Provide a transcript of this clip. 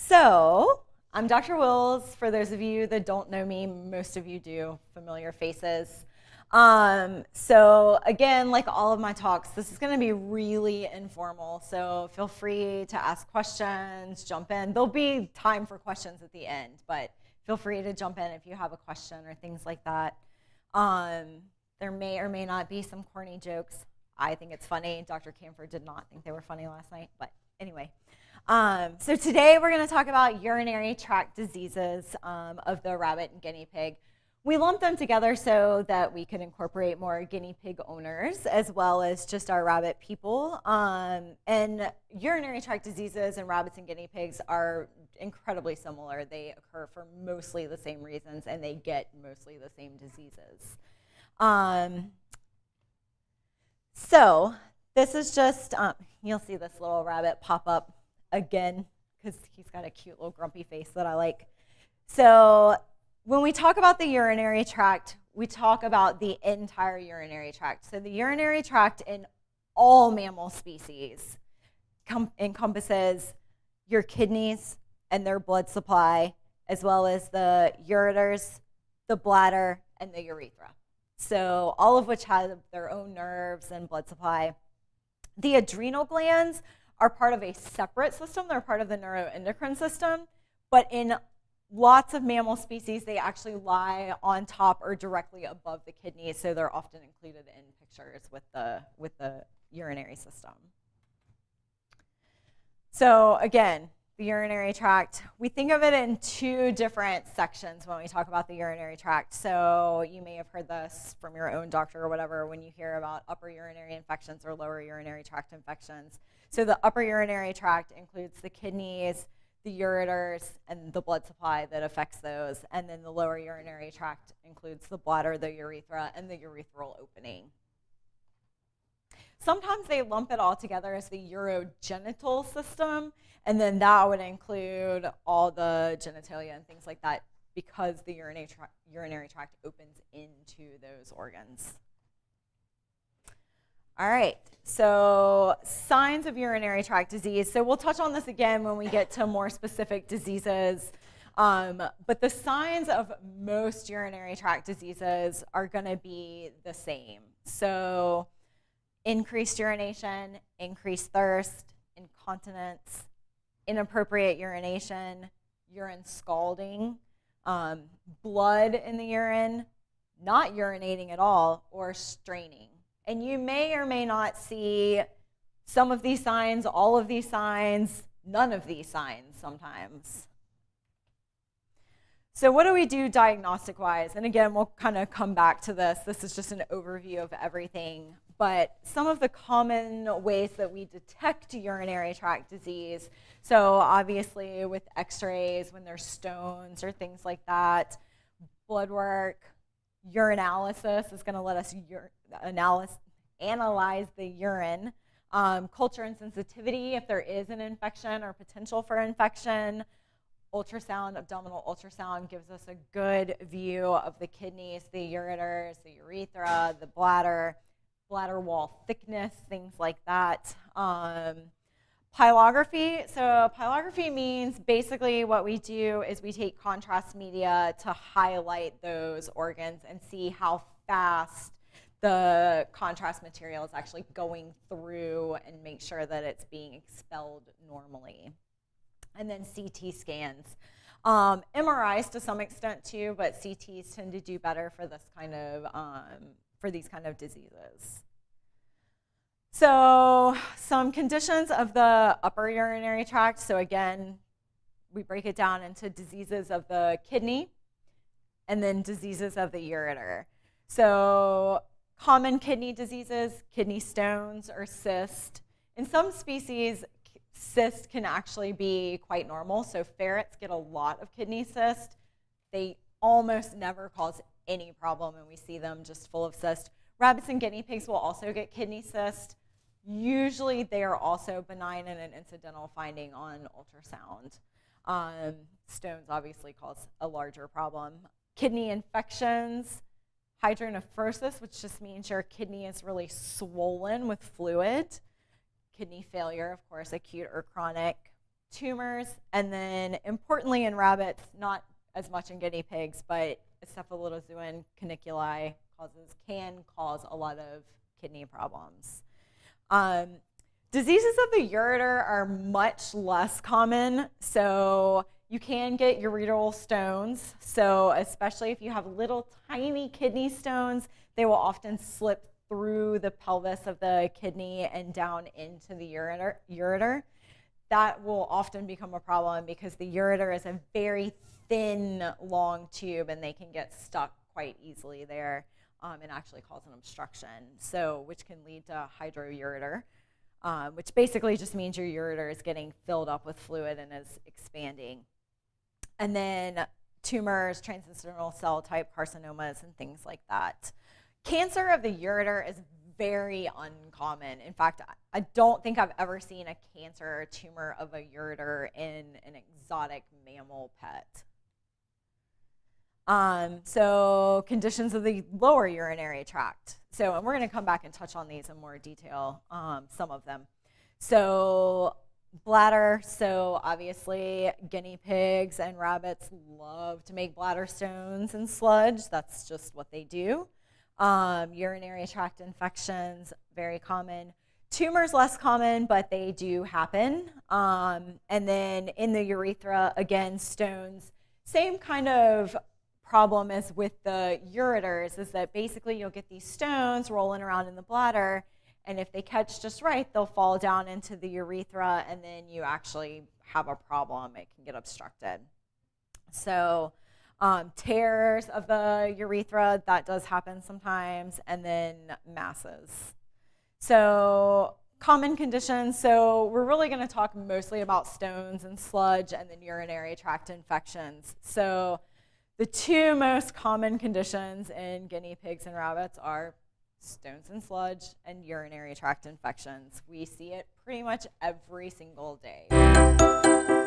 So, I'm Dr. Wills. For those of you that don't know me, most of you do, familiar faces. So again, like all of my talks, this is going to be really informal. So feel free to ask questions, jump in. There'll be time for questions at the end, but feel free to jump in if you have a question or things like that. There may or may not be some corny jokes. I think it's funny. Dr. Camphor did not think they were funny last night, but anyway. So today we're going to talk about urinary tract diseases of the rabbit and guinea pig. We lumped them together so that we could incorporate more guinea pig owners as well as just our rabbit people. And urinary tract diseases in rabbits and guinea pigs are incredibly similar. They occur for mostly the same reasons and they get mostly the same diseases. So this is just, you'll see this little rabbit pop up again because he's got a cute little grumpy face that I like. So when we talk about the urinary tract, we talk about the entire urinary tract. So the urinary tract in all mammal species encompasses your kidneys and their blood supply, as well as the ureters, the bladder, and the urethra. So all of which have their own nerves and blood supply. The adrenal glands are part of a separate system. They're part of the neuroendocrine system, but in lots of mammal species, they actually lie on top or directly above the kidneys, so they're often included in pictures with the urinary system. So again, the urinary tract, we think of it in two different sections when we talk about the urinary tract. So you may have heard this from your own doctor or whatever when you hear about upper urinary infections or lower urinary tract infections. So the upper urinary tract includes the kidneys, the ureters, and the blood supply that affects those. And then the lower urinary tract includes the bladder, the urethra, and the urethral opening. Sometimes they lump it all together as the urogenital system, and then that would include all the genitalia and things like that because the urinary tract opens into those organs. All right, so signs of urinary tract disease. So we'll touch on this again when we get to more specific diseases. But the signs of most urinary tract diseases are going to be the same. So increased urination, increased thirst, incontinence, inappropriate urination, urine scalding, blood in the urine, not urinating at all, or straining. And you may or may not see some of these signs, all of these signs, none of these signs sometimes. So what do we do diagnostic-wise? And again, we'll kind of come back to this. This is just an overview of everything. But some of the common ways that we detect urinary tract disease, so obviously with x-rays, when there's stones or things like that, blood work, urinalysis is going to let us analyze the urine, culture and sensitivity if there is an infection or potential for infection. Ultrasound, abdominal ultrasound gives us a good view of the kidneys, the ureters, the urethra, the bladder wall thickness, things like that. Pylography, so pylography means basically what we do is we take contrast media to highlight those organs and see how fast the contrast material is actually going through and make sure that it's being expelled normally. And then CT scans. MRIs to some extent too, but CTs tend to do better for this kind of, for these kind of diseases. So some conditions of the upper urinary tract. So again, we break it down into diseases of the kidney and then diseases of the ureter. So common kidney diseases, kidney stones or cyst. In some species, cysts can actually be quite normal. So ferrets get a lot of kidney cyst. They almost never cause any problem and we see them just full of cyst. Rabbits and guinea pigs will also get kidney cyst. Usually they are also benign and an incidental finding on ultrasound. Stones obviously cause a larger problem. Kidney infections, hydronephrosis, which just means your kidney is really swollen with fluid. Kidney failure, of course, acute or chronic. tumors, and then importantly in rabbits, not as much in guinea pigs, but cephalozoan caniculi can cause a lot of kidney problems. Diseases of the ureter are much less common, so you can get ureteral stones. So especially if you have little tiny kidney stones, they will often slip through the pelvis of the kidney and down into the ureter. That will often become a problem because the ureter is a very thin, long tube, and they can get stuck quite easily there and actually cause an obstruction, so which can lead to hydroureter, which basically just means your ureter is getting filled up with fluid and is expanding. And then tumors, transitional cell type carcinomas, and things like that. Cancer of the ureter is very uncommon. In fact, I don't think I've ever seen a cancer or tumor of a ureter in an exotic mammal pet. So conditions of the lower urinary tract. So, and we're going to come back and touch on these in more detail, some of them. So bladder, so obviously guinea pigs and rabbits love to make bladder stones and sludge. That's just what they do. Urinary tract infections, very common. Tumors, less common, but they do happen. And then in the urethra, again, stones, same kind of problem as with the ureters, is that basically you'll get these stones rolling around in the bladder, and if they catch just right, they'll fall down into the urethra, and then you actually have a problem. It can get obstructed. So tears of the urethra, that does happen sometimes, and then masses. So common conditions, so we're really going to talk mostly about stones and sludge and then urinary tract infections. So the two most common conditions in guinea pigs and rabbits are stones and sludge and urinary tract infections. We see it pretty much every single day.